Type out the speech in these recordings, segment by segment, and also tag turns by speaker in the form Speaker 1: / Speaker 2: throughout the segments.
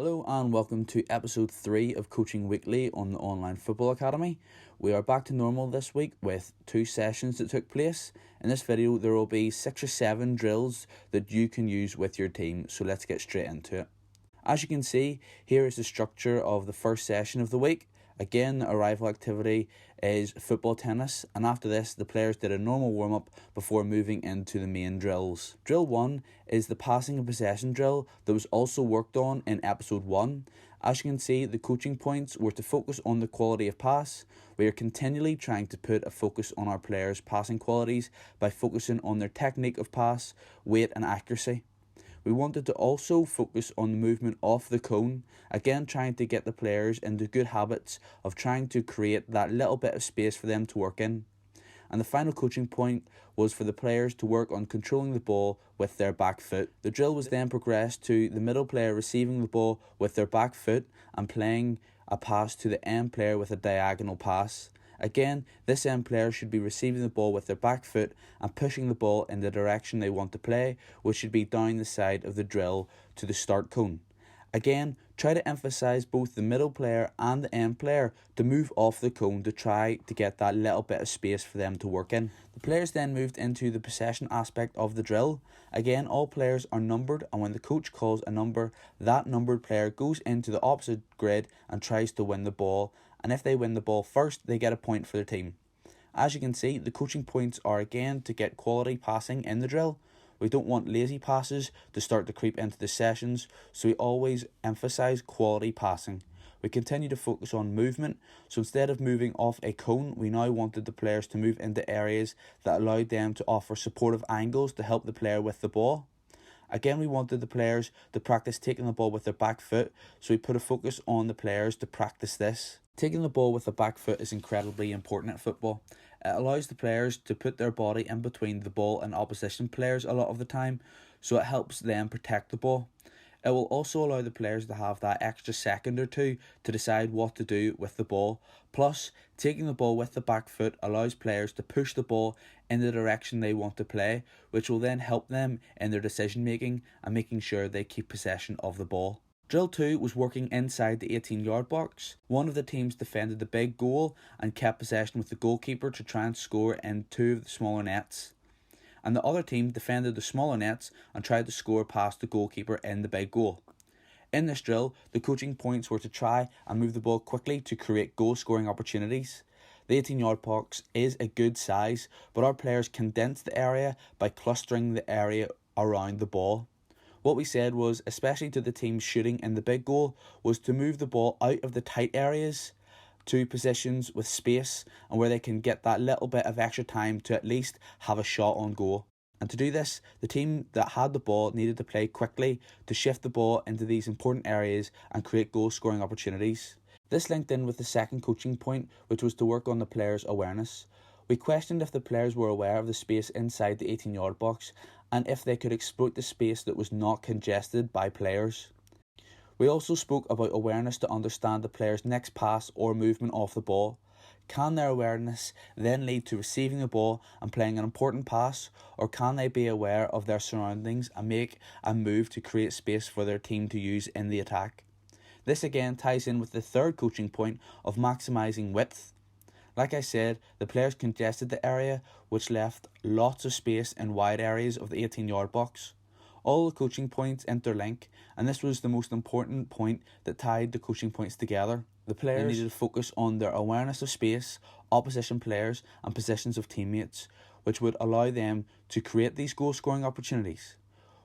Speaker 1: Hello and welcome to episode 3 of Coaching Weekly on the Online Football Academy. We are back to normal this week with 2 sessions that took place. In this video there will be 6 or 7 drills that you can use with your team, so let's get straight into it. As you can see, here is the structure of the first session of the week. Again, the arrival activity is football tennis, and after this the players did a normal warm-up before moving into the main drills. Drill 1 is the passing and possession drill that was also worked on in episode 1. As you can see, the coaching points were to focus on the quality of pass. We are continually trying to put a focus on our players' passing qualities by focusing on their technique of pass, weight and accuracy. We wanted to also focus on the movement off the cone, again trying to get the players into good habits of trying to create that little bit of space for them to work in. And the final coaching point was for the players to work on controlling the ball with their back foot. The drill was then progressed to the middle player receiving the ball with their back foot and playing a pass to the end player with a diagonal pass. Again, this end player should be receiving the ball with their back foot and pushing the ball in the direction they want to play, which should be down the side of the drill to the start cone. Again, try to emphasise both the middle player and the end player to move off the cone to try to get that little bit of space for them to work in. The players then moved into the possession aspect of the drill. Again, all players are numbered, and when the coach calls a number, that numbered player goes into the opposite grid and tries to win the ball, and if they win the ball first, they get a point for their team. As you can see, the coaching points are again to get quality passing in the drill. We don't want lazy passes to start to creep into the sessions, so we always emphasise quality passing. We continue to focus on movement, so instead of moving off a cone, we now wanted the players to move into areas that allowed them to offer supportive angles to help the player with the ball. Again, we wanted the players to practice taking the ball with their back foot, so we put a focus on the players to practice this. Taking the ball with the back foot is incredibly important at football. It allows the players to put their body in between the ball and opposition players a lot of the time, so it helps them protect the ball. It will also allow the players to have that extra second or two to decide what to do with the ball. Plus, taking the ball with the back foot allows players to push the ball in the direction they want to play, which will then help them in their decision making and making sure they keep possession of the ball. Drill 2 was working inside the 18-yard box. One of the teams defended the big goal and kept possession with the goalkeeper to try and score in 2 of the smaller nets. And the other team defended the smaller nets and tried to score past the goalkeeper in the big goal. In this drill, the coaching points were to try and move the ball quickly to create goal-scoring opportunities. The 18-yard box is a good size, but our players condensed the area by clustering the area around the ball. What we said was, especially to the teams shooting in the big goal, was to move the ball out of the tight areas to positions with space and where they can get that little bit of extra time to at least have a shot on goal. And to do this, the team that had the ball needed to play quickly to shift the ball into these important areas and create goal scoring opportunities. This linked in with the second coaching point, which was to work on the players' awareness. We questioned if the players were aware of the space inside the 18-yard box and if they could exploit the space that was not congested by players. We also spoke about awareness to understand the player's next pass or movement off the ball. Can their awareness then lead to receiving the ball and playing an important pass, or can they be aware of their surroundings and make a move to create space for their team to use in the attack? This again ties in with the third coaching point of maximising width. Like I said, the players congested the area, which left lots of space in wide areas of the 18-yard box. All the coaching points interlink, and this was the most important point that tied the coaching points together. The players needed to focus on their awareness of space, opposition players and positions of teammates, which would allow them to create these goal-scoring opportunities.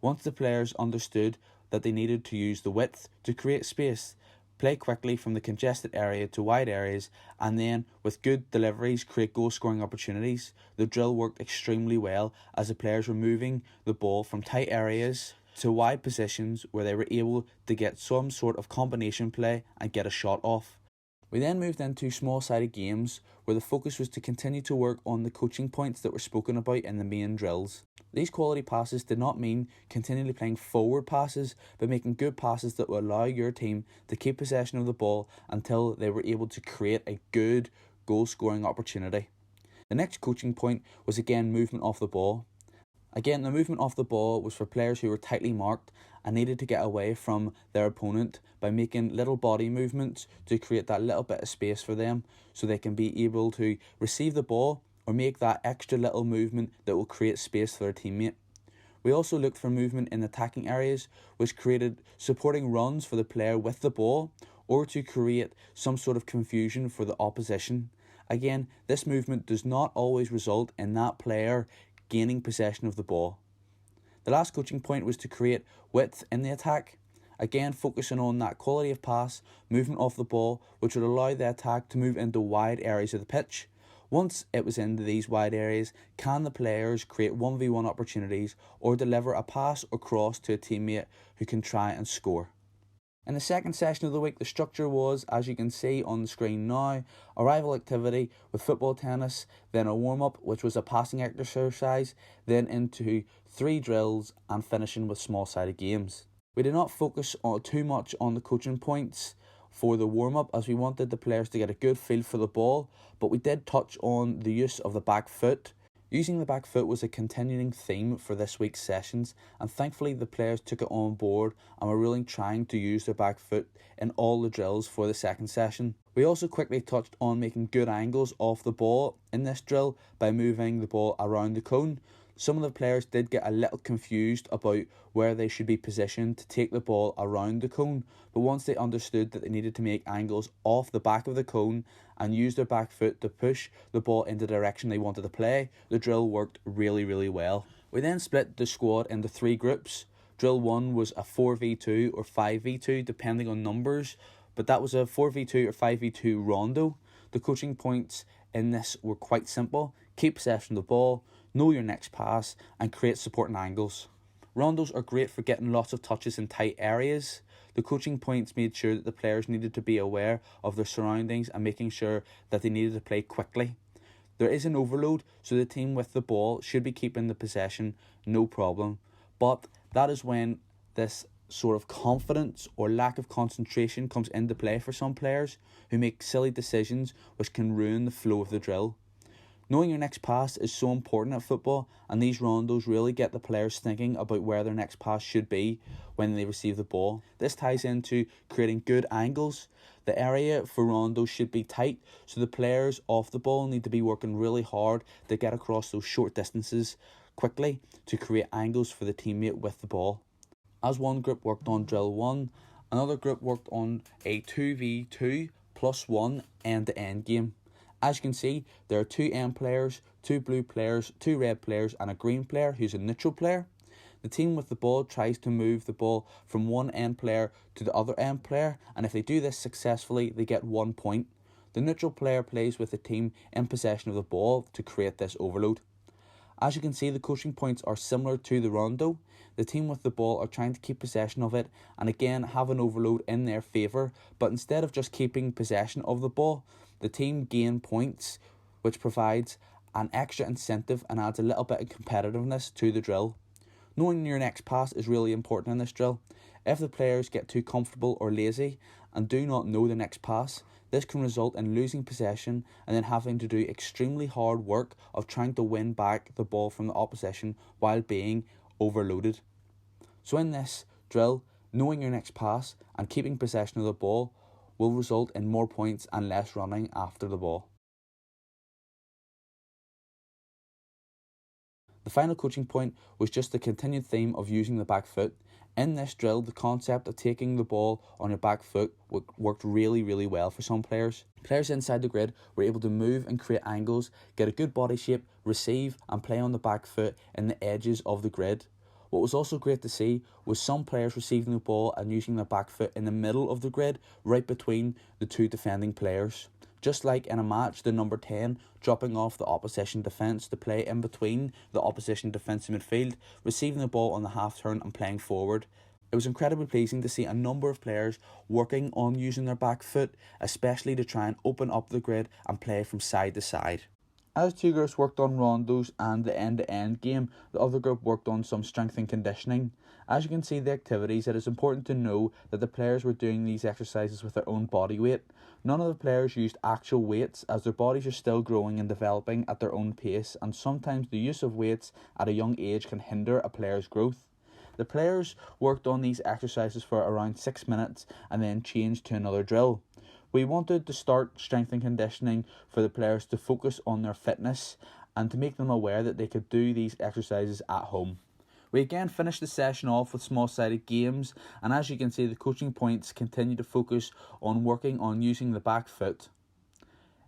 Speaker 1: Once the players understood that they needed to use the width to create space, play quickly from the congested area to wide areas, and then with good deliveries create goal scoring opportunities, the drill worked extremely well as the players were moving the ball from tight areas to wide positions where they were able to get some sort of combination play and get a shot off. We then moved into small-sided games where the focus was to continue to work on the coaching points that were spoken about in the main drills. These quality passes did not mean continually playing forward passes, but making good passes that will allow your team to keep possession of the ball until they were able to create a good goal-scoring opportunity. The next coaching point was again movement off the ball. Again, the movement off the ball was for players who were tightly marked and needed to get away from their opponent by making little body movements to create that little bit of space for them so they can be able to receive the ball or make that extra little movement that will create space for their teammate. We also looked for movement in attacking areas, which created supporting runs for the player with the ball or to create some sort of confusion for the opposition. Again, this movement does not always result in that player gaining possession of the ball. The last coaching point was to create width in the attack. Again, focusing on that quality of pass, movement off the ball, which would allow the attack to move into wide areas of the pitch. Once it was into these wide areas, can the players create 1v1 opportunities or deliver a pass or cross to a teammate who can try and score? In the second session of the week, the structure was, as you can see on the screen now, arrival activity with football, tennis, then a warm-up, which was a passing exercise, then into 3 drills and finishing with small-sided games. We did not focus too much on the coaching points for the warm-up as we wanted the players to get a good feel for the ball, but we did touch on the use of the back foot. Using the back foot was a continuing theme for this week's sessions, and thankfully the players took it on board and were really trying to use their back foot in all the drills for the second session. We also quickly touched on making good angles off the ball in this drill by moving the ball around the cone. Some of the players did get a little confused about where they should be positioned to take the ball around the cone, but once they understood that they needed to make angles off the back of the cone and use their back foot to push the ball in the direction they wanted to play, the drill worked really well. We then split the squad into 3 groups. Drill 1 was a 4v2 or 5v2 depending on numbers, but that was a 4v2 or 5v2 rondo. The coaching points in this were quite simple: keep possession of the ball, know your next pass, and create supporting angles. Rondos are great for getting lots of touches in tight areas. The coaching points made sure that the players needed to be aware of their surroundings and making sure that they needed to play quickly. There is an overload, so the team with the ball should be keeping the possession, no problem. But that is when this sort of confidence or lack of concentration comes into play for some players who make silly decisions which can ruin the flow of the drill. Knowing your next pass is so important at football, and these rondos really get the players thinking about where their next pass should be when they receive the ball. This ties into creating good angles. The area for rondos should be tight, so the players off the ball need to be working really hard to get across those short distances quickly to create angles for the teammate with the ball. As one group worked on drill 1, another group worked on a 2v2 plus 1 end-to-end game. As you can see, there are 2 end players, 2 blue players, 2 red players, and a green player who's a neutral player. The team with the ball tries to move the ball from one end player to the other end player, and if they do this successfully, they get 1 point. The neutral player plays with the team in possession of the ball to create this overload. As you can see, the coaching points are similar to the rondo. The team with the ball are trying to keep possession of it and again have an overload in their favour, but instead of just keeping possession of the ball, the team gain points, which provides an extra incentive and adds a little bit of competitiveness to the drill. Knowing your next pass is really important in this drill. If the players get too comfortable or lazy and do not know the next pass, this can result in losing possession and then having to do extremely hard work of trying to win back the ball from the opposition while being overloaded. So in this drill, knowing your next pass and keeping possession of the ball will result in more points and less running after the ball. The final coaching point was just the continued theme of using the back foot. In this drill, the concept of taking the ball on your back foot worked really well for some players. Players inside the grid were able to move and create angles, get a good body shape, receive and play on the back foot in the edges of the grid. What was also great to see was some players receiving the ball and using their back foot in the middle of the grid, right between the 2 defending players. Just like in a match, the number 10 dropping off the opposition defence to play in between the opposition defensive midfield, receiving the ball on the half turn and playing forward. It was incredibly pleasing to see a number of players working on using their back foot, especially to try and open up the grid and play from side to side. As 2 groups worked on rondos and the end-to-end game, the other group worked on some strength and conditioning. As you can see the activities, it is important to know that the players were doing these exercises with their own body weight. None of the players used actual weights, as their bodies are still growing and developing at their own pace, and sometimes the use of weights at a young age can hinder a player's growth. The players worked on these exercises for around 6 minutes and then changed to another drill. We wanted to start strength and conditioning for the players to focus on their fitness and to make them aware that they could do these exercises at home. We again finished the session off with small-sided games, and as you can see the coaching points continue to focus on working on using the back foot.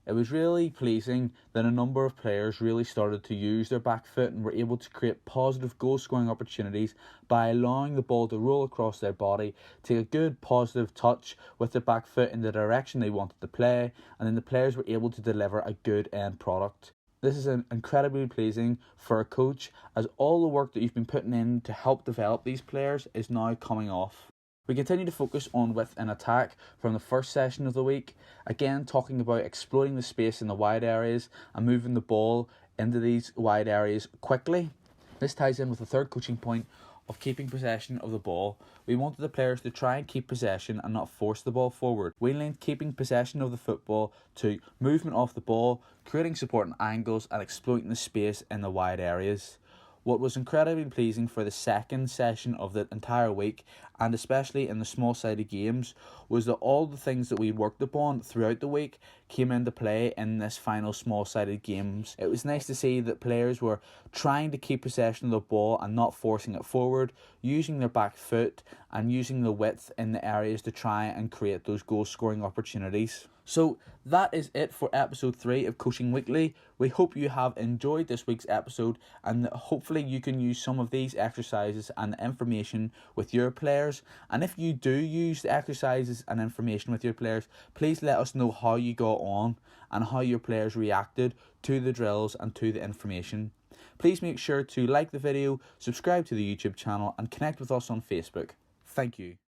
Speaker 1: It was really pleasing that a number of players really started to use their back foot and were able to create positive goal-scoring opportunities by allowing the ball to roll across their body, take a good positive touch with their back foot in the direction they wanted to play, and then the players were able to deliver a good end product. This is incredibly pleasing for a coach, as all the work that you've been putting in to help develop these players is now coming off. We continue to focus on width and attack from the first session of the week, again talking about exploiting the space in the wide areas and moving the ball into these wide areas quickly. This ties in with the third coaching point of keeping possession of the ball. We wanted the players to try and keep possession and not force the ball forward. We linked keeping possession of the football to movement off the ball, creating supporting angles and exploiting the space in the wide areas. What was incredibly pleasing for the second session of the entire week, and especially in the small-sided games, was that all the things that we worked upon throughout the week came into play in this final small-sided games. It was nice to see that players were trying to keep possession of the ball and not forcing it forward, using their back foot and using the width in the areas to try and create those goal-scoring opportunities. So that is it for episode 3 of Coaching Weekly. We hope you have enjoyed this week's episode, and hopefully you can use some of these exercises and information with your players. And if you do use the exercises and information with your players, please let us know how you got on and how your players reacted to the drills and to the information. Please make sure to like the video, subscribe to the YouTube channel and connect with us on Facebook. Thank you.